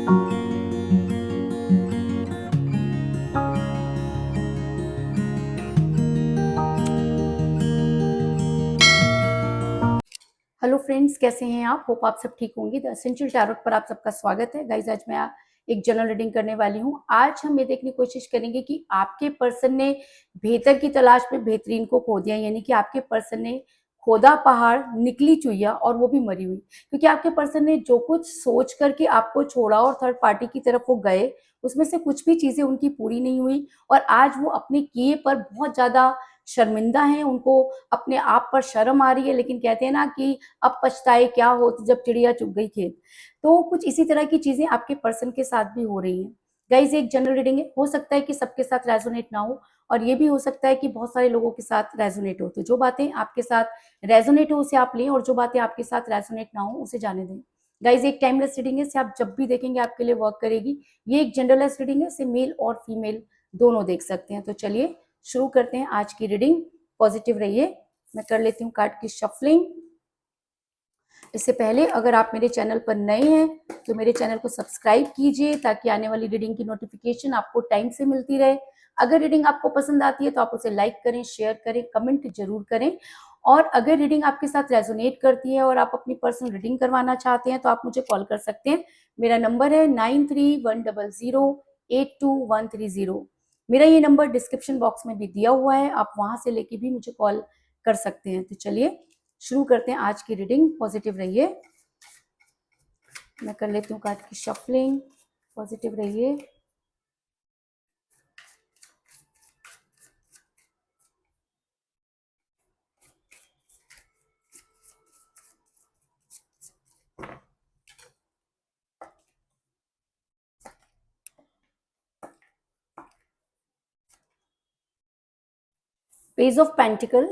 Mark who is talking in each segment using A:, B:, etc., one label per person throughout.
A: Hello friends, कैसे हैं आप? होप आप सब ठीक होंगे। द एसेंशियल टैरोट पर आप सबका स्वागत है। गाइज, आज मैं एक जनरल रीडिंग करने वाली हूँ। आज हम ये देखने की कोशिश करेंगे कि आपके पर्सन ने बेहतर की तलाश में बेहतरीन को खो दिया, यानी कि आपके पर्सन ने खोदा पहाड़ निकली चुईया और वो भी मरी हुई। क्योंकि आपके पर्सन ने जो कुछ सोच करके आपको छोड़ा और थर्ड पार्टी की तरफ वो गए, उसमें से कुछ भी चीजें उनकी पूरी नहीं हुई और आज वो अपने किए पर बहुत ज्यादा शर्मिंदा हैं। उनको अपने आप पर शर्म आ रही है, लेकिन कहते हैं ना कि अब पछताए क्या होत जब चिड़िया चुग गई खेत। तो कुछ इसी तरह की चीजें आपके पर्सन के साथ भी हो रही हैं। गाइज, एक जनरल रीडिंग है, हो सकता है कि सबके साथ रेजोनेट ना हो और ये भी हो सकता है कि बहुत सारे लोगों के साथ रेजोनेट हो। तो जो बातें आपके साथ रेजोनेट हो उसे आप लें और जो बातें आपके साथ रेजोनेट ना हो उसे जाने दें। गाइज, एक टाइमलेस रीडिंग है, इसे आप जब भी देखेंगे आपके लिए वर्क करेगी। ये एक जनरलेस रीडिंग है, इसे मेल और फीमेल दोनों देख सकते हैं। तो चलिए शुरू करते हैं आज की रीडिंग। पॉजिटिव रहिए। मैं कर लेती हूँ कार्ड की शफलिंग। इससे पहले अगर आप मेरे चैनल पर नए हैं तो मेरे चैनल को सब्सक्राइब कीजिए ताकि आने वाली रीडिंग की नोटिफिकेशन आपको टाइम से मिलती रहे। अगर रीडिंग आपको पसंद आती है तो आप उसे लाइक करें, शेयर करें, कमेंट जरूर करें। और अगर रीडिंग आपके साथ रेजोनेट करती है और आप अपनी पर्सनल रीडिंग करवाना चाहते हैं तो आप मुझे कॉल कर सकते हैं। मेरा नंबर है 9310082130। मेरा ये नंबर डिस्क्रिप्शन बॉक्स में भी दिया हुआ है, आप वहां से लेके भी मुझे कॉल कर सकते हैं। तो चलिए शुरू करते हैं आज की रीडिंग। पॉजिटिव रहिए। मैं कर लेती हूँ कार्ड की शफलिंग। पॉजिटिव रहिए। Page of pentacle,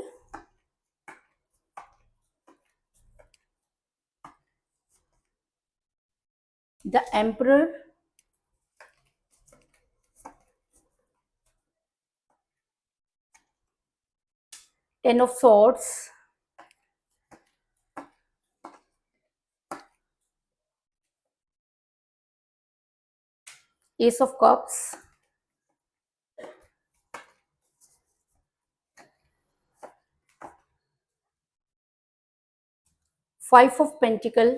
A: the emperor, ten of swords, S of cups, five of pentacle,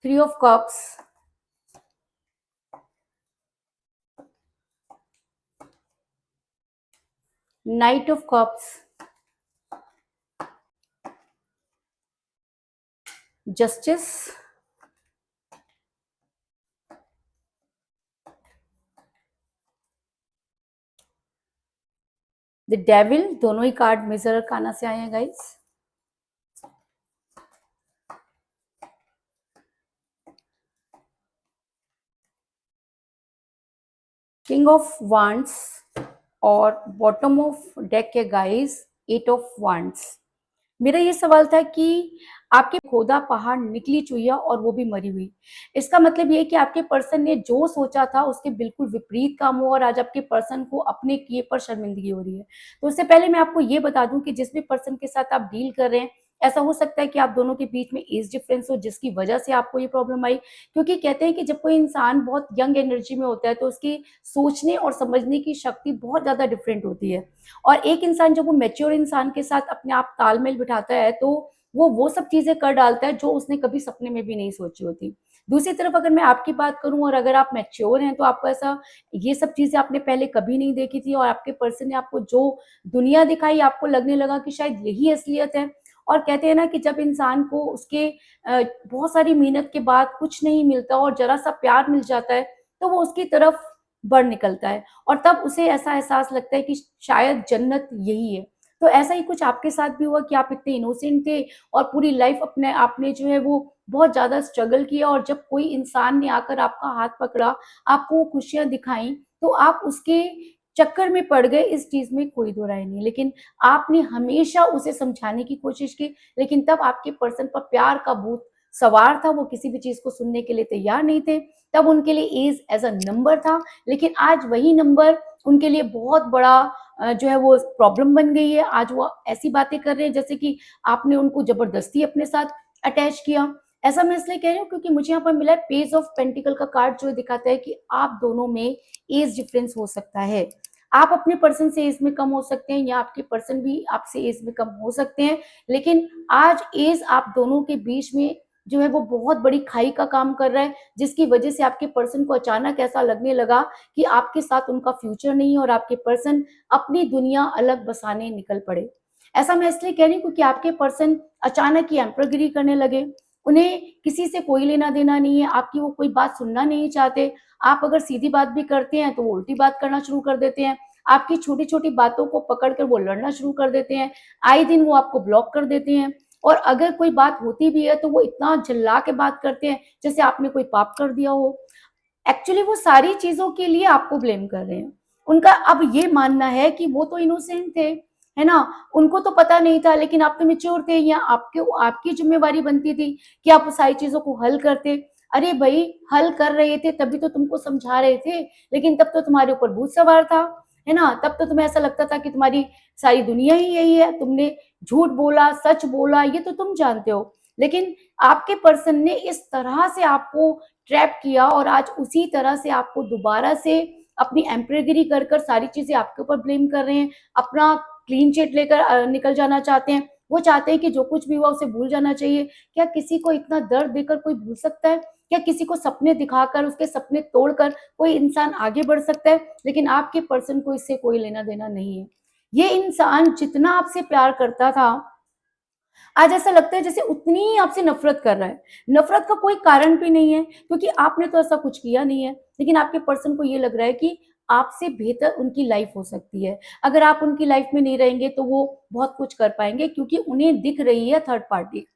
A: three of cups, night of cups, justice, the devil. दोनों ही कार्ड मेजर अरकाना से आए हैं गाइस। किंग ऑफ वांड्स और bottom of deck है guys, eight of wands. मेरा ये सवाल था कि आपके खोदा पहाड़ निकली चुईया और वो भी मरी हुई। इसका मतलब ये है कि आपके पर्सन ने जो सोचा था उसके बिल्कुल विपरीत काम हुआ और आज आपके पर्सन को अपने किए पर शर्मिंदगी हो रही है। तो उससे पहले मैं आपको ये बता दूं कि जिस भी पर्सन के साथ आप डील कर रहे हैं, ऐसा हो सकता है कि आप दोनों के बीच में एज डिफरेंस हो जिसकी वजह से आपको ये प्रॉब्लम आई। क्योंकि कहते हैं कि जब कोई इंसान बहुत यंग एनर्जी में होता है तो उसकी सोचने और समझने की शक्ति बहुत ज्यादा डिफरेंट होती है। और एक इंसान जब वो मैच्योर इंसान के साथ अपने आप तालमेल बिठाता है तो वो सब चीजें कर डालता है जो उसने कभी सपने में भी नहीं सोची होती। दूसरी तरफ अगर मैं आपकी बात करूं और अगर आप मैच्योर हैं तो आपको ऐसा ये सब चीजें आपने पहले कभी नहीं देखी थी और आपके पर्सन ने आपको जो दुनिया दिखाई आपको लगने लगा कि शायद यही असलियत है। और कहते हैं ना कि जब इंसान को उसके बहुत सारी मेहनत के बाद कुछ नहीं मिलता और जरा सा प्यार मिल जाता है तो वो उसकी तरफ बढ़ निकलता है और तब उसे ऐसा एहसास लगता है कि शायद जन्नत यही है। तो ऐसा ही कुछ आपके साथ भी हुआ कि आप इतने इनोसेंट थे और पूरी लाइफ अपने आपने जो है वो बहुत ज्यादा स्ट्रगल किया और जब कोई इंसान ने आकर आपका हाथ पकड़ा, आपको वो खुशियां दिखाई, तो आप उसके चक्कर में पड़ गए। इस चीज में कोई दो राय नहीं, लेकिन आपने हमेशा उसे समझाने की कोशिश की, लेकिन तब आपके पर्सन पर प्यार का भूत सवार था। वो किसी भी चीज को सुनने के लिए तैयार नहीं थे। तब उनके लिए एज अ नंबर था, लेकिन आज वही नंबर उनके लिए बहुत बड़ा जो है वो प्रॉब्लम बन गई है। आज वो ऐसी बातें कर रहे हैं जैसे कि आपने उनको ज़बरदस्ती अपने साथ अटैच किया। ऐसा मैं इसलिए कह रही हूँ क्योंकि मुझे यहाँ पर मिला है पेज ऑफ पेंटिकल का कार्ड, जो दिखाता है कि आप दोनों में एज डिफरेंस हो सकता है। आप अपने पर्सन से एज में कम हो सकते हैं या आपके पर्सन भी आपसे एज में कम हो सकते हैं, लेकिन आज एज आप दोनों के बीच में जो है वो बहुत बड़ी खाई का काम कर रहा है, जिसकी वजह से आपके पर्सन को अचानक ऐसा लगने लगा कि आपके साथ उनका फ्यूचर नहीं है और आपके पर्सन अपनी दुनिया अलग बसाने निकल पड़े। ऐसा मैं इसलिए कह रही हूँ क्योंकि आपके पर्सन अचानक ही एम्परगिरी करने लगे। उन्हें किसी से कोई लेना देना नहीं है, आपकी वो कोई बात सुनना नहीं चाहते। आप अगर सीधी बात भी करते हैं तो वो उल्टी बात करना शुरू कर देते हैं। आपकी छोटी-छोटी बातों को पकड़ कर वो लड़ना शुरू कर देते हैं। आए दिन वो आपको ब्लॉक कर देते हैं और अगर कोई बात होती भी है तो वो इतना चिल्ला के बात करते हैं जैसे आपने कोई पाप कर दिया हो। एक्चुअली वो सारी चीज़ों के लिए आपको ब्लेम कर रहे हैं। उनका अब ये मानना है कि वो तो इनोसेंट थे, है ना? उनको तो पता नहीं था, लेकिन आप तो मैच्योर थे या आपके आपकी ज़िम्मेवारी बनती थी कि आप सारी चीज़ों को हल करते। अरे भई, हल कर रहे थे तभी तो तुमको समझा रहे थे, लेकिन तब तो तुम्हारे ऊपर भूत सवार था, है ना? तब तो तुम्हें ऐसा लगता था कि तुम्हारी सारी दुनिया ही यही है, तुमने झूठ बोला, सच बोला, ये तो तुम जानते हो। लेकिन आपके पर्सन ने इस तरह से आपको ट्रैप किया और आज उसी तरह से आपको दोबारा से अपनी एम्परगिरी कर कर सारी चीज़ें आपके ऊपर ब्लेम कर रहे हैं। अपना क्लीन चिट लेकर निकल जाना चाहते हैं। वो चाहते हैं कि जो कुछ भी हुआ उसे भूल जाना चाहिए। क्या किसी को इतना दर्द देकर कोई भूल सकता है? क्या किसी को सपने दिखाकर, उसके सपने तोड़कर कोई इंसान आगे बढ़ सकता है? लेकिन आपके पर्सन को इससे कोई लेना-देना नहीं है। ये इंसान जितना आपसे प्यार करता था, आज ऐसा लगता है जैसे उतनी ही आपसे नफ़रत कर रहा है। नफ़रत का कोई कारण भी नहीं है क्योंकि आपने तो ऐसा कुछ किया नहीं है, लेकिन आपके पर्सन को ये लग रहा है कि आपसे बेहतर उनकी लाइफ़ हो सकती है। अगर आप उनकी लाइफ़ में नहीं रहेंगे तो वो बहुत कुछ कर पाएँगे क्योंकि उन्हें दिख रही है थर्ड पार्टी।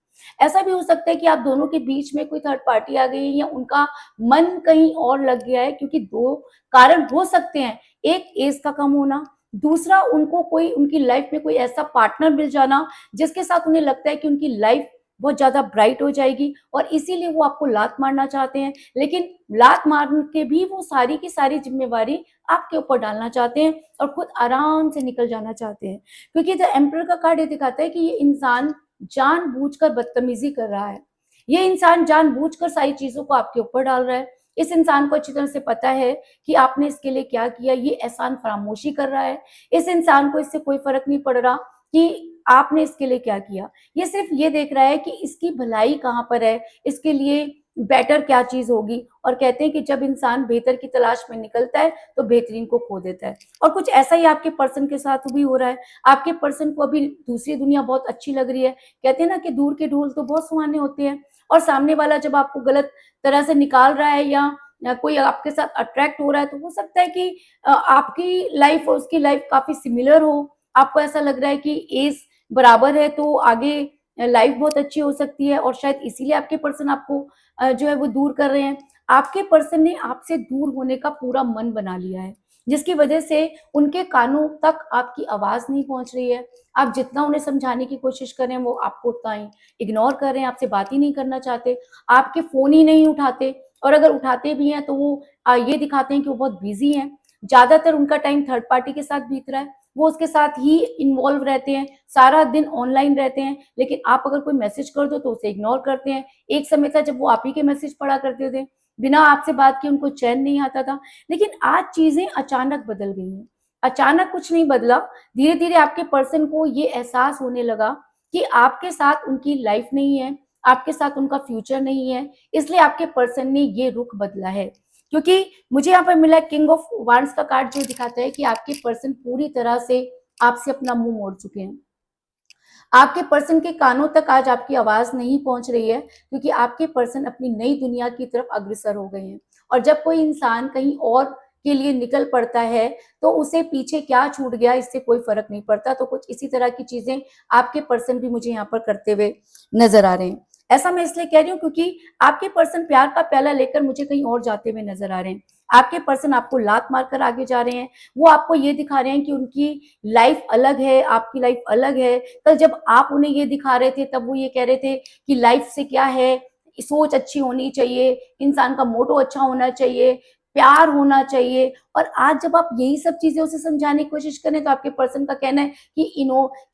A: ऐसा भी हो सकता है कि आप दोनों के बीच में कोई थर्ड पार्टी आ गई है या उनका मन कहीं और लग गया है, क्योंकि 2 कारण हो सकते हैं। एक ऐज का कम होना, दूसरा उनको कोई उनकी लाइफ़ में कोई ऐसा पार्टनर मिल जाना जिसके साथ उन्हें लगता है कि उनकी लाइफ बहुत ज़्यादा ब्राइट हो जाएगी और इसीलिए वो आपको लात मारना चाहते हैं। लेकिन लात मार के भी वो सारी की सारी ज़िम्मेवारी आपके ऊपर डालना चाहते हैं और खुद आराम से निकल जाना चाहते हैं। क्योंकि द एम्परर का कार्ड ये दिखाता है कि ये इंसान जानबूझकर बदतमीज़ी कर रहा है। ये इंसान जानबूझकर सारी चीज़ों को आपके ऊपर डाल रहा है। इस इंसान को अच्छी तरह से पता है कि आपने इसके लिए क्या किया, ये एहसान फरामोशी कर रहा है। इस इंसान को इससे कोई फ़र्क नहीं पड़ रहा कि आपने इसके लिए क्या किया। ये सिर्फ़ ये देख रहा है कि इसकी भलाई कहाँ पर है, इसके लिए बेटर क्या चीज़ होगी, और कहते हैं कि जब इंसान बेहतर की तलाश में निकलता है, तो बेहतरीन को खो देता है। और कुछ ऐसा ही आपके पर्सन के साथ भी हो रहा है। आपके पर्सन को अभी दूसरी दुनिया बहुत अच्छी लग रही है। कहते हैं ना कि दूर के ढोल तो बहुत सुहाने होते हैं, और सामने वाला जब आपको गलत तरह से निकाल रहा है या कोई आपके साथ अट्रैक्ट हो रहा है, तो हो सकता है कि आपकी लाइफ़ और उसकी लाइफ़ काफ़ी सिमिलर हो। आपको ऐसा लग रहा है कि एज बराबर है तो आगे लाइफ बहुत अच्छी हो सकती है और शायद इसीलिए आपके पर्सन आपको जो है वो दूर कर रहे हैं। आपके पर्सन ने आपसे दूर होने का पूरा मन बना लिया है, जिसकी वजह से उनके कानों तक आपकी आवाज़ नहीं पहुँच रही है। आप जितना उन्हें समझाने की कोशिश कर रहे हैं, वो आपको उतना ही इग्नोर कर रहे हैं, आपसे बात ही नहीं करना चाहते, आपके फ़ोन ही नहीं उठाते, और अगर उठाते भी हैं तो वो ये दिखाते हैं कि वो बहुत बिज़ी हैं। ज़्यादातर उनका टाइम थर्ड पार्टी के साथ बीत रहा है। वो उसके साथ ही इन्वॉल्व रहते हैं, सारा दिन ऑनलाइन रहते हैं, लेकिन आप अगर कोई मैसेज कर दो तो उसे इग्नोर करते हैं। एक समय था जब वो आप ही के मैसेज पढ़ा करते थे, बिना आपसे बात किए उनको चैन नहीं आता था। लेकिन आज चीज़ें अचानक बदल गई हैं। अचानक कुछ नहीं बदला, धीरे-धीरे आपके पर्सन को ये एहसास होने लगा कि आपके साथ उनकी लाइफ नहीं है, आपके साथ उनका फ्यूचर नहीं है, इसलिए आपके पर्सन ने ये रुख बदला है। क्योंकि मुझे यहाँ पर मिला है किंग ऑफ वांड्स का कार्ड, जो दिखाता है कि आपके पर्सन पूरी तरह से आपसे अपना मुंह मोड़ चुके हैं। आपके पर्सन के कानों तक आज आपकी आवाज नहीं पहुंच रही है क्योंकि आपके पर्सन अपनी नई दुनिया की तरफ अग्रसर हो गए हैं। और जब कोई इंसान कहीं और के लिए निकल पड़ता है तो उसे पीछे क्या छूट गया इससे कोई फर्क नहीं पड़ता। तो कुछ इसी तरह की चीजें आपके पर्सन भी मुझे यहाँ पर करते हुए नजर आ रहे हैं। ऐसा मैं इसलिए कह रही हूँ क्योंकि आपके पर्सन प्यार का प्याला लेकर मुझे कहीं और जाते हुए नजर आ रहे हैं। आपके पर्सन आपको लात मारकर आगे जा रहे हैं। वो आपको ये दिखा रहे हैं कि उनकी लाइफ अलग है, आपकी लाइफ अलग है। कल जब आप उन्हें ये दिखा रहे थे तब वो ये कह रहे थे कि लाइफ से क्या है, सोच अच्छी होनी चाहिए, इंसान का मोटो अच्छा होना चाहिए, प्यार होना चाहिए। और आज जब आप यही सब चीजें उसे समझाने की कोशिश करें तो आपके पर्सन का कहना है कि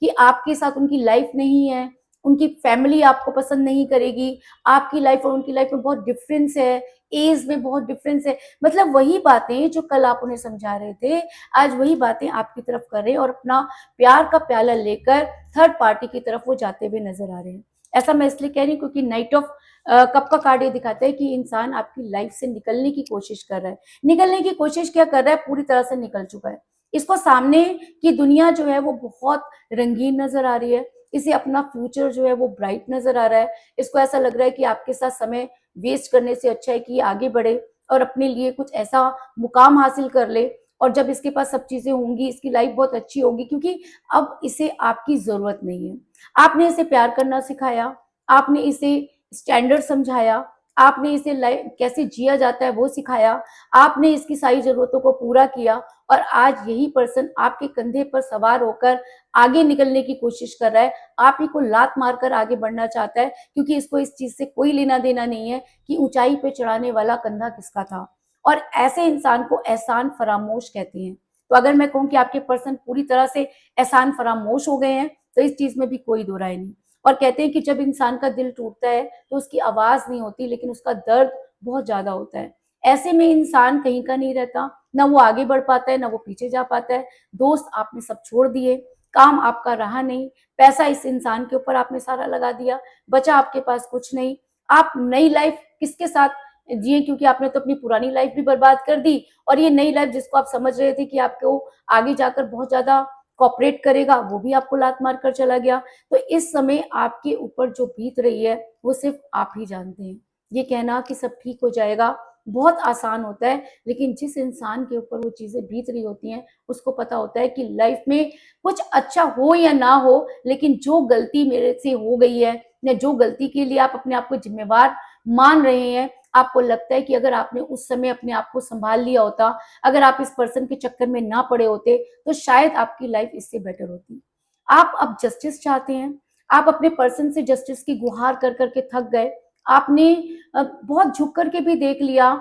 A: कि आपके साथ उनकी लाइफ नहीं है, उनकी फैमिली आपको पसंद नहीं करेगी, आपकी लाइफ और उनकी लाइफ में बहुत डिफरेंस है, एज में बहुत डिफरेंस है। मतलब वही बातें जो कल आप उन्हें समझा रहे थे, आज वही बातें आपकी तरफ कर रहे हैं और अपना प्यार का प्याला लेकर थर्ड पार्टी की तरफ वो जाते हुए नजर आ रहे हैं। ऐसा मैं इसलिए कह रही हूँ क्योंकि नाइट ऑफ कप का कार्ड ये दिखाता है कि इंसान आपकी लाइफ से निकलने की कोशिश कर रहा है। निकलने की कोशिश क्या कर रहा है, पूरी तरह से निकल चुका है। इसको सामने की दुनिया जो है वो बहुत रंगीन नजर आ रही है, इसे अपना फ्यूचर जो है वो ब्राइट नजर आ रहा है। इसको ऐसा लग रहा है कि आपके साथ समय वेस्ट करने से अच्छा है कि ये आगे बढ़े और अपने लिए कुछ ऐसा मुकाम हासिल कर ले। और जब इसके पास सब चीजें होंगी, इसकी लाइफ बहुत अच्छी होगी, क्योंकि अब इसे आपकी जरूरत नहीं है। आपने इसे प्यार करना सिखाया, आपने इसे स्टैंडर्ड समझाया, आपने इसे लाइफ कैसे जिया जाता है वो सिखाया, आपने इसकी सारी जरूरतों को पूरा किया। और आज यही पर्सन आपके कंधे पर सवार होकर आगे निकलने की कोशिश कर रहा है, आप ही को लात मारकर आगे बढ़ना चाहता है, क्योंकि इसको इस चीज से कोई लेना देना नहीं है कि ऊंचाई पे चढ़ाने वाला कंधा किसका था। और ऐसे इंसान को एहसान फरामोश कहते हैं। तो अगर मैं कहूँ कि आपके पर्सन पूरी तरह से एहसान फरामोश हो गए हैं, तो इस चीज में भी कोई दो राय नहीं। और कहते हैं कि जब इंसान का दिल टूटता है तो उसकी आवाज नहीं होती, लेकिन उसका दर्द बहुत ज्यादा होता है। ऐसे में इंसान कहीं का नहीं रहता, ना वो आगे बढ़ पाता है, ना वो पीछे जा पाता है। दोस्त आपने सब छोड़ दिए, काम आपका रहा नहीं, पैसा इस इंसान के ऊपर आपने सारा लगा दिया, बचा आपके पास कुछ नहीं। आप नई लाइफ किसके साथ जिए, क्योंकि आपने तो अपनी पुरानी लाइफ भी बर्बाद कर दी। और ये नई लाइफ जिसको आप समझ रहे थे कि आपको आगे जाकर बहुत ज्यादा कॉपरेट करेगा, वो भी आपको लात मार कर चला गया। तो इस समय आपके ऊपर जो बीत रही है वो सिर्फ आप ही जानते हैं। ये कहना कि सब ठीक हो जाएगा बहुत आसान होता है, लेकिन जिस इंसान के ऊपर वो चीजें बीत रही होती हैं उसको पता होता है कि लाइफ में कुछ अच्छा हो या ना हो, लेकिन जो गलती मेरे से हो गई है या जो गलती के लिए आप अपने आप को जिम्मेवार मान रहे हैं, आपको लगता है कि अगर आपने उस समय अपने आप को संभाल लिया होता, अगर आप इस पर्सन के चक्कर में ना पड़े होते, तो शायद आपकी लाइफ इससे बेटर होती। आप अब जस्टिस चाहते हैं, आप अपने पर्सन से जस्टिस की गुहार कर करके थक गए। आपने बहुत झुक करके भी देख लिया,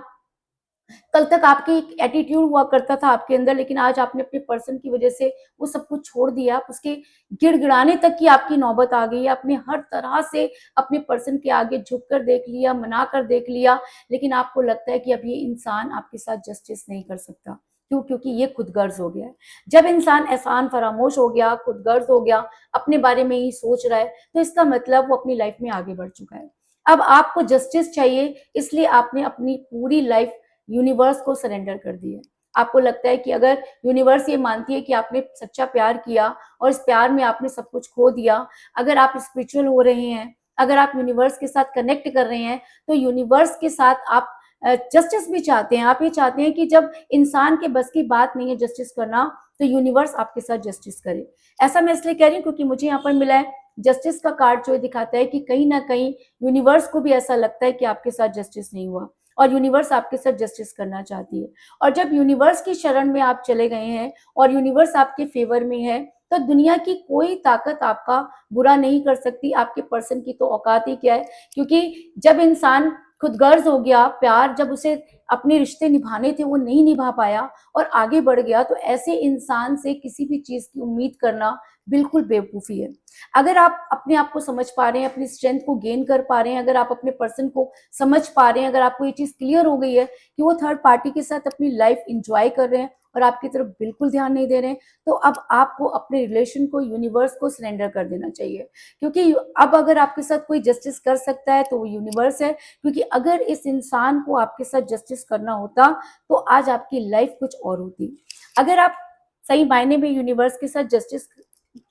A: कल तक आपके एक एटीट्यूड हुआ करता था आपके अंदर, लेकिन आज आपने अपने पर्सन की वजह से वो सब कुछ छोड़ दिया। आप उसके गिड़गिड़ाने तक की आपकी नौबत आ गई है। आपने हर तरह से अपने पर्सन के आगे झुक कर देख लिया, मना कर देख लिया, लेकिन आपको लगता है कि अब ये इंसान आपके साथ जस्टिस नहीं कर सकता। क्यों? क्योंकि ये खुदगर्ज हो गया है। जब इंसान एहसान फरामोश हो गया, खुदगर्ज हो गया, अपने बारे में ही सोच रहा है, तो इसका मतलब वो अपनी लाइफ में आगे बढ़ चुका है। अब आपको जस्टिस चाहिए, इसलिए आपने अपनी पूरी लाइफ यूनिवर्स को सरेंडर कर दी है। आपको लगता है कि अगर यूनिवर्स ये मानती है कि आपने सच्चा प्यार किया और इस प्यार में आपने सब कुछ खो दिया, अगर आप स्पिरिचुअल हो रहे हैं, अगर आप यूनिवर्स के साथ कनेक्ट कर रहे हैं, तो यूनिवर्स के साथ आप जस्टिस भी चाहते हैं। आप ये चाहते हैं कि जब इंसान के बस की बात नहीं है जस्टिस करना, तो यूनिवर्स आपके साथ जस्टिस करे। ऐसा मैं इसलिए कह रही हूँ क्योंकि मुझे यहाँ पर मिला है जस्टिस का कार्ड, जो दिखाता है कि कहीं ना कहीं यूनिवर्स को भी ऐसा लगता है कि आपके साथ जस्टिस नहीं हुआ और यूनिवर्स आपके साथ जस्टिस करना चाहती है। और जब यूनिवर्स की शरण में आप चले गए हैं और यूनिवर्स आपके फेवर में है, तो दुनिया की कोई ताकत आपका बुरा नहीं कर सकती। आपके पर्सन की तो औकात ही क्या है, क्योंकि जब इंसान खुदगर्ज हो गया, प्यार जब उसे अपने रिश्ते निभाने थे वो नहीं निभा पाया और आगे बढ़ गया, तो ऐसे इंसान से किसी भी चीज की उम्मीद करना बिल्कुल बेवकूफी है। अगर आप अपने आप को समझ पा रहे हैं, अपनी स्ट्रेंथ को गेन कर पा रहे हैं, अगर आप अपने पर्सन को समझ पा रहे हैं, अगर आपको ये चीज क्लियर हो गई है कि वो थर्ड पार्टी के साथ अपनी लाइफ इंजॉय कर रहे हैं और आपकी तरफ बिल्कुल ध्यान नहीं दे रहे हैं, तो अब आपको अपने रिलेशन को यूनिवर्स को सरेंडर कर देना चाहिए। क्योंकि अब अगर आपके साथ कोई जस्टिस कर सकता है तो वो यूनिवर्स है। क्योंकि अगर इस इंसान को आपके साथ जस्टिस करना होता तो आज आपकी लाइफ कुछ और होती। अगर आप सही मायने में यूनिवर्स के साथ जस्टिस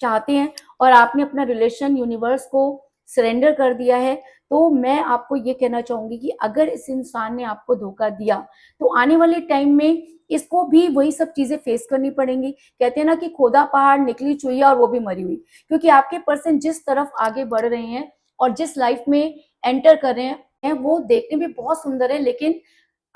A: चाहते हैं और आपने अपना रिलेशन यूनिवर्स को सरेंडर कर दिया है, तो मैं आपको ये कहना चाहूंगी कि अगर इस इंसान ने आपको धोखा दिया, तो आने वाले टाइम में इसको भी वही सब चीजें फेस करनी पड़ेंगी। कहते हैं ना कि खोदा पहाड़ निकली चुईया और वो भी मरी हुई। क्योंकि आपके पर्सन जिस तरफ आगे बढ़ रहे हैं और जिस लाइफ में एंटर कर रहे हैं वो देखने में बहुत सुंदर है, लेकिन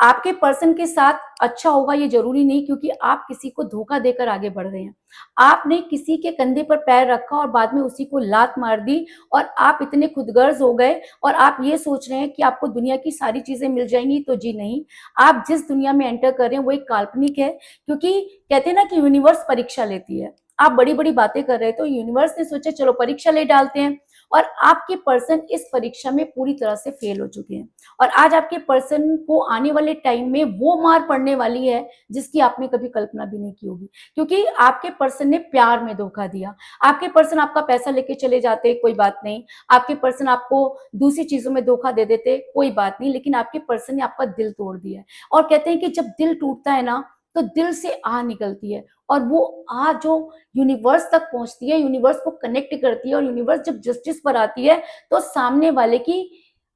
A: आपके पर्सन के साथ अच्छा होगा ये ज़रूरी नहीं, क्योंकि आप किसी को धोखा देकर आगे बढ़ रहे हैं। आपने किसी के कंधे पर पैर रखा और बाद में उसी को लात मार दी, और आप इतने खुदगर्ज़ हो गए और आप ये सोच रहे हैं कि आपको दुनिया की सारी चीज़ें मिल जाएँगी, तो जी नहीं। आप जिस दुनिया में एंटर कर रहे हैं वो एक काल्पनिक है, क्योंकि कहते हैं ना कि यूनिवर्स परीक्षा लेती है। आप बड़ी-बड़ी बातें कर रहे थे, तो यूनिवर्स ने सोचा चलो परीक्षा ले डालते हैं, और आपके पर्सन इस परीक्षा में पूरी तरह से फेल हो चुके हैं। और आज आपके पर्सन को आने वाले टाइम में वो मार पड़ने वाली है जिसकी आपने कभी कल्पना भी नहीं की होगी, क्योंकि आपके पर्सन ने प्यार में धोखा दिया। आपके पर्सन आपका पैसा लेके चले जाते, कोई बात नहीं। आपके पर्सन आपको दूसरी चीजों में धोखा दे देते, कोई बात नहीं, लेकिन आपके पर्सन ने आपका दिल तोड़ दिया है। और कहते हैं कि जब दिल टूटता है ना, तो दिल से आह निकलती है, और वो आह जो यूनिवर्स तक पहुंचती है, यूनिवर्स को कनेक्ट करती है, और यूनिवर्स जब जस्टिस पर आती है तो सामने वाले की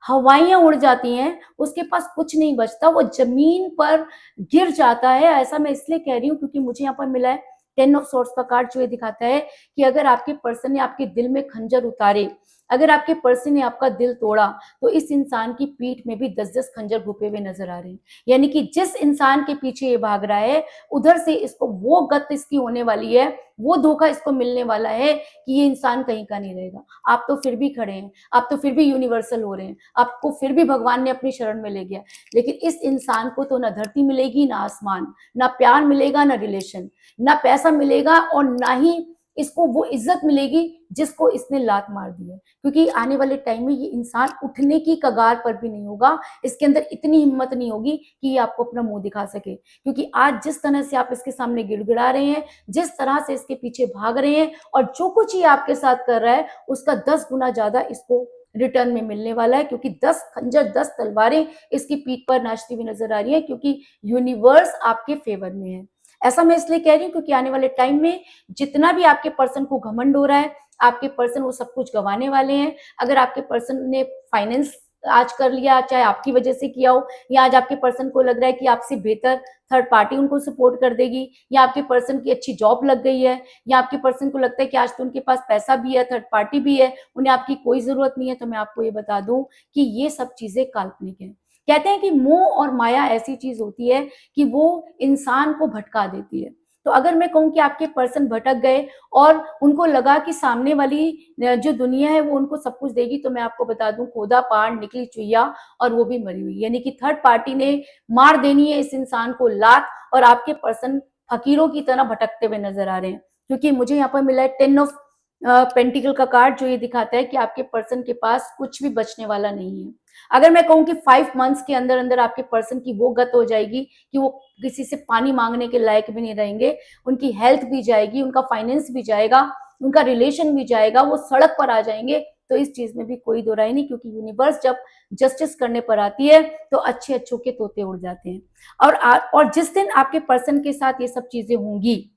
A: हवाइयाँ उड़ जाती हैं, उसके पास कुछ नहीं बचता, वो ज़मीन पर गिर जाता है। ऐसा मैं इसलिए कह रही हूँ क्योंकि मुझे यहाँ पर मिला है 10 ऑफ सोर्ड्स का कार्ड, जो ये दिखाता है कि अगर आपके पर्सन ने आपके दिल में खंजर उतारे, अगर आपके पर्सन ने आपका दिल तोड़ा, तो इस इंसान की पीठ में भी 10-10 खंजर घुपे हुए नज़र आ रहे हैं। यानी कि जिस इंसान के पीछे ये भाग रहा है, उधर से इसको वो गत इसकी होने वाली है, वो धोखा इसको मिलने वाला है कि ये इंसान कहीं का नहीं रहेगा। आप तो फिर भी खड़े हैं, आप तो फिर भी यूनिवर्सल हो रहे हैं, आपको फिर भी भगवान ने अपनी शरण में ले गया, लेकिन इस इंसान को तो ना धरती मिलेगी, ना आसमान, ना प्यार मिलेगा, ना रिलेशन, ना पैसा मिलेगा, और ना ही इसको वो इज्जत मिलेगी जिसको इसने लात मार दी है। क्योंकि आने वाले टाइम में ये इंसान उठने की कगार पर भी नहीं होगा, इसके अंदर इतनी हिम्मत नहीं होगी कि ये आपको अपना मुंह दिखा सके। क्योंकि आज जिस तरह से आप इसके सामने गिड़गिड़ा रहे हैं, जिस तरह से इसके पीछे भाग रहे हैं, और जो कुछ ये आपके साथ कर रहा है, उसका 10 गुना ज्यादा इसको रिटर्न में मिलने वाला है, क्योंकि 10 खंजर, 10 तलवारें इसकी पीठ पर नाचती हुई नजर आ रही है, क्योंकि यूनिवर्स आपके फेवर में है। ऐसा मैं इसलिए कह रही हूँ क्योंकि आने वाले टाइम में जितना भी आपके पर्सन को घमंड हो रहा है, आपके पर्सन वो सब कुछ गंवाने वाले हैं। अगर आपके पर्सन ने फाइनेंस आज कर लिया, चाहे आपकी वजह से किया हो, या आज आपके पर्सन को लग रहा है कि आपसे बेहतर थर्ड पार्टी उनको सपोर्ट कर देगी, या आपके पर्सन की अच्छी जॉब लग गई है, या आपके पर्सन को लगता है कि आज तो उनके पास पैसा भी है, थर्ड पार्टी भी है, उन्हें आपकी कोई जरूरत नहीं है, तो मैं आपको ये बता दूं कि ये सब चीजें काल्पनिक है। कहते हैं कि मोह और माया ऐसी चीज होती है कि वो इंसान को भटका देती है। तो अगर मैं कहूँ कि आपके पर्सन भटक गए और उनको लगा कि सामने वाली जो दुनिया है वो उनको सब कुछ देगी, तो मैं आपको बता दूं, खोदा पहाड़ निकली चुईया, और वो भी मरी हुई। यानी कि थर्ड पार्टी ने मार देनी है इस इंसान को लात, और आपके पर्सन फकीरों की तरह भटकते हुए नजर आ रहे हैं। क्योंकि मुझे यहाँ पर मिला है 10 ऑफ पेंटिकल का कार्ड, जो ये दिखाता है कि आपके पर्सन के पास कुछ भी बचने वाला नहीं है। अगर मैं कहूँ कि 5 मंथ्स के अंदर अंदर आपके पर्सन की वो गत हो जाएगी कि वो किसी से पानी मांगने के लायक भी नहीं रहेंगे, उनकी हेल्थ भी जाएगी, उनका फाइनेंस भी जाएगा, उनका रिलेशन भी जाएगा, वो सड़क पर आ जाएंगे। तो इस चीज में भी कोई दो राय नहीं, क्योंकि यूनिवर्स जब जस्टिस करने पर आती है तो अच्छे अच्छों के तोते उड़ जाते हैं। और जिस दिन आपके पर्सन के साथ ये सब चीजें होंगी,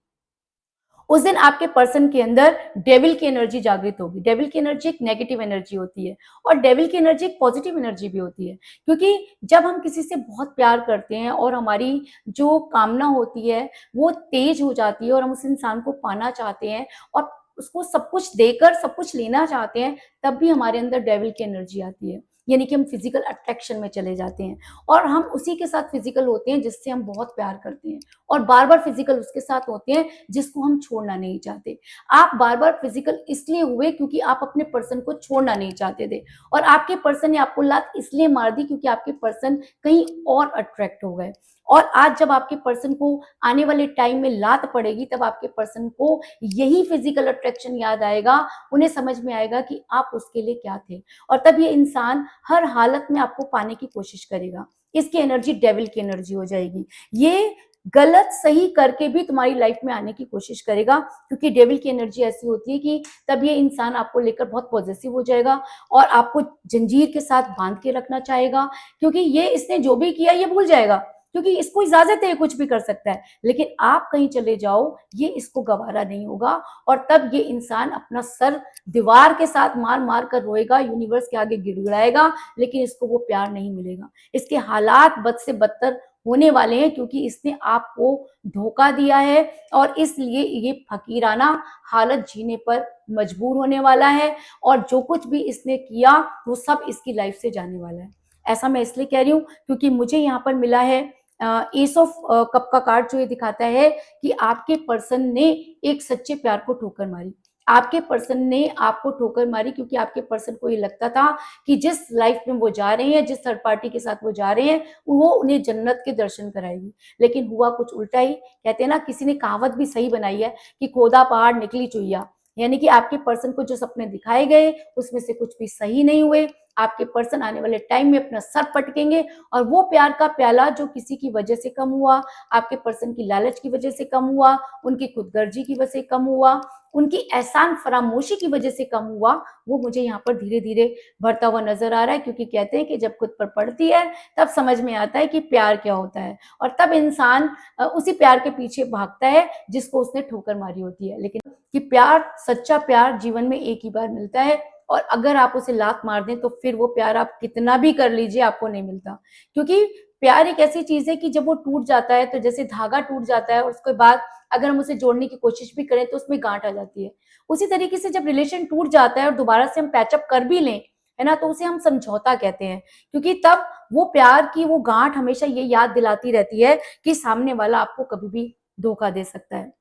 A: उस दिन आपके पर्सन के अंदर डेविल की एनर्जी जागृत होगी। डेविल की एनर्जी एक नेगेटिव एनर्जी होती है, और डेविल की एनर्जी एक पॉजिटिव एनर्जी भी होती है। क्योंकि जब हम किसी से बहुत प्यार करते हैं और हमारी जो कामना होती है वो तेज हो जाती है, और हम उस इंसान को पाना चाहते हैं और उसको सब कुछ देकर सब कुछ लेना चाहते हैं, तब भी हमारे अंदर डेविल की एनर्जी आती है। यानी कि हम फिजिकल अट्रैक्शन में चले जाते हैं, और हम उसी के साथ फिजिकल होते हैं जिससे हम बहुत प्यार करते हैं, और बार बार फिजिकल उसके साथ होते हैं जिसको हम छोड़ना नहीं चाहते। आप बार बार फिजिकल इसलिए हुए क्योंकि आप अपने पर्सन को छोड़ना नहीं चाहते थे, और आपके पर्सन ने आपको लात इसलिए मार दी क्योंकि आपके पर्सन कहीं और अट्रैक्ट हो गए। और आज जब आपके पर्सन को आने वाले टाइम में लात पड़ेगी, तब आपके पर्सन को यही फिजिकल अट्रैक्शन याद आएगा, उन्हें समझ में आएगा कि आप उसके लिए क्या थे, और तब ये इंसान हर हालत में आपको पाने की कोशिश करेगा। इसकी एनर्जी डेविल की एनर्जी हो जाएगी। ये गलत सही करके भी तुम्हारी लाइफ में आने की कोशिश करेगा, क्योंकि डेविल की एनर्जी ऐसी होती है कि तब ये इंसान आपको लेकर बहुत पॉजिटिव हो जाएगा, और आपको जंजीर के साथ बांध के रखना चाहेगा, क्योंकि ये इसने जो भी किया ये भूल जाएगा, क्योंकि इसको इजाजत है, कुछ भी कर सकता है। लेकिन आप कहीं चले जाओ, ये इसको गवारा नहीं होगा, और तब ये इंसान अपना सर दीवार के साथ मार मार कर रोएगा, यूनिवर्स के आगे गिड़गिड़ाएगा, लेकिन इसको वो प्यार नहीं मिलेगा। इसके हालात बद से बदतर होने वाले हैं, क्योंकि इसने आपको धोखा दिया है, और इसलिए ये फकीराना हालत जीने पर मजबूर होने वाला है, और जो कुछ भी इसने किया वो सब इसकी लाइफ से जाने वाला है। ऐसा मैं इसलिए कह रही हूँ क्योंकि मुझे यहाँ पर मिला है एस ऑफ कप का कार्ड, जो ये दिखाता है कि आपके पर्सन ने एक सच्चे प्यार को ठोकर मारी। आपके पर्सन ने आपको ठोकर मारी क्योंकि आपके पर्सन को ये लगता था कि जिस लाइफ में वो जा रहे हैं, जिस थर्ड पार्टी के साथ वो जा रहे हैं, वो उन्हें जन्नत के दर्शन कराएगी। लेकिन हुआ कुछ उल्टा ही। कहते हैं ना, किसी ने कहावत भी सही बनाई है कि खोदा पहाड़ निकली चुईया। यानी कि आपके पर्सन को जो सपने दिखाए गए उसमें से कुछ भी सही नहीं हुए। आपके पर्सन आने वाले टाइम में अपना सर पटकेंगे और वो प्यार का प्याला जो किसी की वजह से कम हुआ, आपके पर्सन की लालच की वजह से कम हुआ, उनकी खुदगर्जी की वजह से कम हुआ, उनकी एहसान फरामोशी की वजह से कम हुआ, वो मुझे यहाँ पर धीरे धीरे भरता हुआ नजर आ रहा है। क्योंकि कहते हैं कि जब खुद पर पड़ती है तब समझ में आता है कि प्यार क्या होता है, और तब इंसान उसी प्यार के पीछे भागता है जिसको उसने ठोकर मारी होती है। लेकिन कि प्यार, सच्चा प्यार जीवन में एक ही बार मिलता है, और अगर आप उसे लात मार दें तो फिर वो प्यार आप कितना भी कर लीजिए आपको नहीं मिलता। क्योंकि प्यार एक ऐसी चीज है कि जब वो टूट जाता है तो जैसे धागा टूट जाता है और उसके बाद अगर हम उसे जोड़ने की कोशिश भी करें तो उसमें गांठ आ जाती है। उसी तरीके से जब रिलेशन टूट जाता है और दोबारा से हम पैचअप कर भी लें, है ना, तो उसे हम समझौता कहते हैं। क्योंकि तब वो प्यार की वो गांठ हमेशा ये याद दिलाती रहती है कि सामने वाला आपको कभी भी धोखा दे सकता है।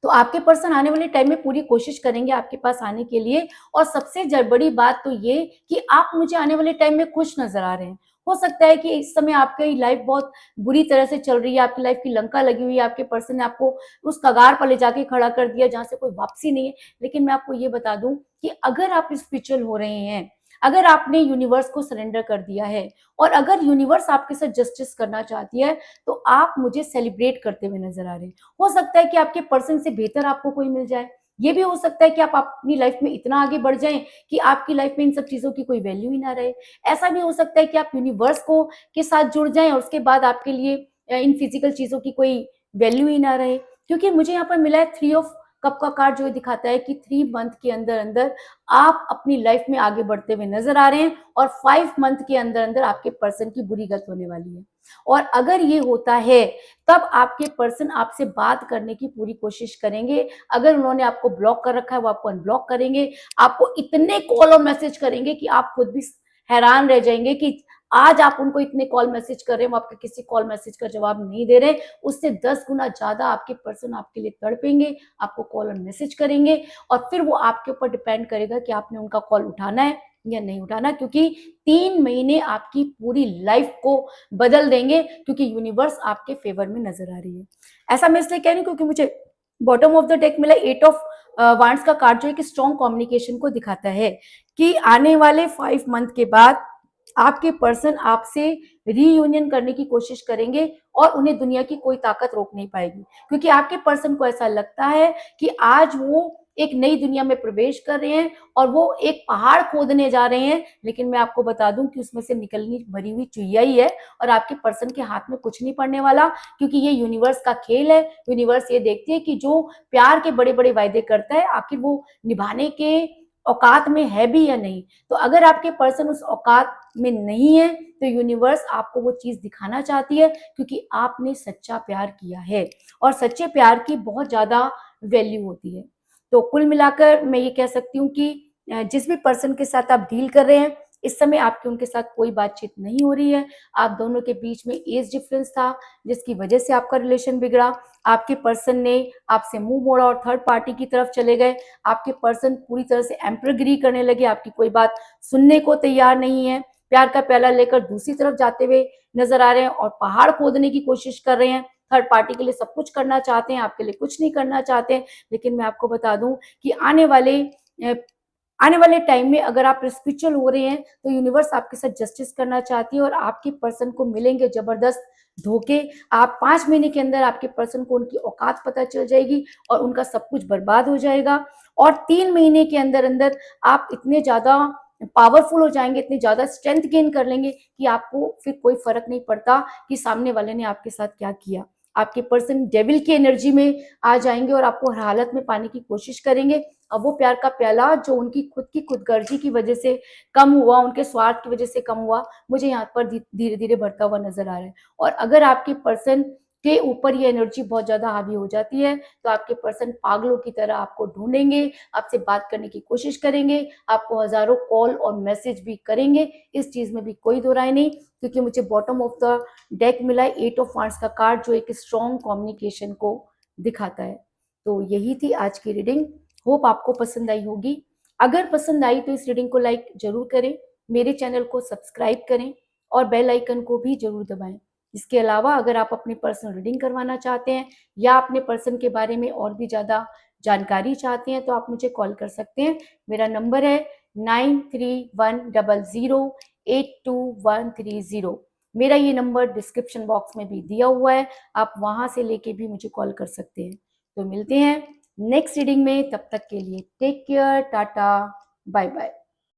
A: तो आपके पर्सन आने वाले टाइम में पूरी कोशिश करेंगे आपके पास आने के लिए। और सबसे बड़ी बात तो ये कि आप मुझे आने वाले टाइम में खुश नजर आ रहे हैं। हो सकता है कि इस समय आपकी लाइफ बहुत बुरी तरह से चल रही है, आपकी लाइफ की लंका लगी हुई है, आपके पर्सन ने आपको उस कगार पर ले जाके खड़ा कर दिया जहां से कोई वापसी नहीं है। लेकिन मैं आपको ये बता दूं कि अगर आप स्पिरिचुअल हो रहे हैं, अगर आपने यूनिवर्स को सरेंडर कर दिया है, और अगर यूनिवर्स आपके साथ जस्टिस करना चाहती है, तो आप मुझे सेलिब्रेट करते हुए नजर आ रहे हैं। हो सकता है कि आपके पर्सन से बेहतर आपको कोई मिल जाए। ये भी हो सकता है कि आप अपनी लाइफ में इतना आगे बढ़ जाएं कि आपकी लाइफ में इन सब चीजों की कोई वैल्यू ही ना रहे। ऐसा भी हो सकता है कि आप यूनिवर्स को के साथ जुड़ जाएं और उसके बाद आपके लिए इन फिजिकल चीजों की कोई वैल्यू ही ना रहे। क्योंकि मुझे यहाँ पर मिला है थ्री ऑफ कप का कार्ड, जो दिखाता है कि 3 मंथ के अंदर अंदर आप अपनी लाइफ में आगे बढ़ते हुए नजर आ रहे हैं, और 5 मंथ के अंदर अंदर आपके पर्सन की बुरी गत होने वाली है। और अगर ये होता है तब आपके पर्सन आपसे बात करने की पूरी कोशिश करेंगे। अगर उन्होंने आपको ब्लॉक कर रखा है वो आपको अनब्लॉक करेंगे। आपको इतने कॉल और मैसेज करेंगे कि आप खुद भी हैरान रह जाएंगे कि आज आप उनको इतने कॉल मैसेज कर रहे हैं, वो आपके किसी कॉल मैसेज का जवाब नहीं दे रहे। उससे 10 गुना ज्यादा आपके पर्सन आपके लिए तड़पेंगे, आपको कॉल और मैसेज करेंगे, और फिर वो आपके ऊपर डिपेंड करेगा कि आपने उनका कॉल उठाना है या नहीं उठाना। क्योंकि 3 महीने आपकी पूरी लाइफ को बदल देंगे, क्योंकि यूनिवर्स आपके फेवर में नजर आ रही है। ऐसा मैं इसलिए कह रही हूँ क्योंकि मुझे बॉटम ऑफ द डेक मिला 8 ऑफ वांड्स का कार्ड, जो एक स्ट्रॉन्ग कम्युनिकेशन को दिखाता है कि आने वाले 5 मंथ के बाद आपके पर्सन आपसे रीयूनियन करने की कोशिश करेंगे, और उन्हें दुनिया की कोई ताकत रोक नहीं पाएगी। क्योंकि आपके पर्सन को ऐसा लगता है कि आज वो एक नई दुनिया में प्रवेश कर रहे हैं और वो एक पहाड़ खोदने जा रहे हैं। लेकिन मैं आपको बता दूं कि उसमें से निकलनी भरी हुई चुईया ही है, और आपके पर्सन के हाथ में कुछ नहीं पड़ने वाला। क्योंकि ये यूनिवर्स का खेल है। यूनिवर्स ये देखती है कि जो प्यार के बड़े बड़े वायदे करता है आखिर वो निभाने के औकात में है भी या नहीं। तो अगर आपके पर्सन उस औकात में नहीं है तो यूनिवर्स आपको वो चीज दिखाना चाहती है, क्योंकि आपने सच्चा प्यार किया है, और सच्चे प्यार की बहुत ज्यादा वैल्यू होती है। तो कुल मिलाकर मैं ये कह सकती हूँ कि जिस भी पर्सन के साथ आप डील कर रहे हैं, इस समय आपकी उनके साथ कोई बातचीत नहीं हो रही है। आप दोनों के बीच में एज डिफरेंस था, जिसकी वजह से आपका रिलेशन बिगड़ा। आपके पर्सन ने आपसे मुंह मोड़ा और थर्ड पार्टी की तरफ चले गए। आपके पर्सन पूरी तरह से एम्परगिरी करने लगे, आपकी कोई बात सुनने को तैयार नहीं है। प्यार का प्याला लेकर दूसरी तरफ जाते हुए नजर आ रहे हैं, और पहाड़ खोदने की कोशिश कर रहे हैं। थर्ड पार्टी के लिए सब कुछ करना चाहते हैं, आपके लिए कुछ नहीं करना चाहते। लेकिन मैं आपको बता दूं कि आने वाले टाइम में अगर आप स्पिरिचुअल हो रहे हैं तो यूनिवर्स आपके साथ जस्टिस करना चाहती है, और आपके पर्सन को मिलेंगे जबरदस्त धोखे। आप 5 महीने के अंदर आपके पर्सन को उनकी औकात पता चल जाएगी और उनका सब कुछ बर्बाद हो जाएगा। और 3 महीने के अंदर अंदर आप इतने ज्यादा पावरफुल हो जाएंगे, इतनी ज्यादा स्ट्रेंथ गेन कर लेंगे कि आपको फिर कोई फर्क नहीं पड़ता कि सामने वाले ने आपके साथ क्या किया। आपके पर्सन डेविल की एनर्जी में आ जाएंगे और आपको हर हालत में पाने की कोशिश करेंगे। अब वो प्यार का प्याला जो उनकी खुद की खुदगर्जी की वजह से कम हुआ, उनके स्वार्थ की वजह से कम हुआ, मुझे यहाँ पर धीरे धीरे बढ़ता हुआ नजर आ रहा है। और अगर आपके पर्सन के ऊपर ये एनर्जी बहुत ज़्यादा हावी हो जाती है, तो आपके पर्सन पागलों की तरह आपको ढूँढेंगे, आपसे बात करने की कोशिश करेंगे, आपको हज़ारों कॉल और मैसेज भी करेंगे। इस चीज़ में भी कोई दो राय नहीं, क्योंकि मुझे बॉटम ऑफ द डेक मिला है 8 ऑफ वांड्स का कार्ड, जो एक स्ट्रॉन्ग कम्युनिकेशन को दिखाता है। तो यही थी आज की रीडिंग। होप आपको पसंद आई होगी। अगर पसंद आई तो इस रीडिंग को लाइक ज़रूर करें, मेरे चैनल को सब्सक्राइब करें और बेल आइकन को भी ज़रूर दबाएँ। इसके अलावा अगर आप अपनी पर्सनल रीडिंग करवाना चाहते हैं या अपने पर्सन के बारे में और भी ज़्यादा जानकारी चाहते हैं, तो आप मुझे कॉल कर सकते हैं। मेरा नंबर है 9310082130। मेरा ये नंबर डिस्क्रिप्शन बॉक्स में भी दिया हुआ है, आप वहाँ से लेके भी मुझे कॉल कर सकते हैं। तो मिलते हैं नेक्स्ट रीडिंग में, तब तक के लिए take care, tata, bye bye.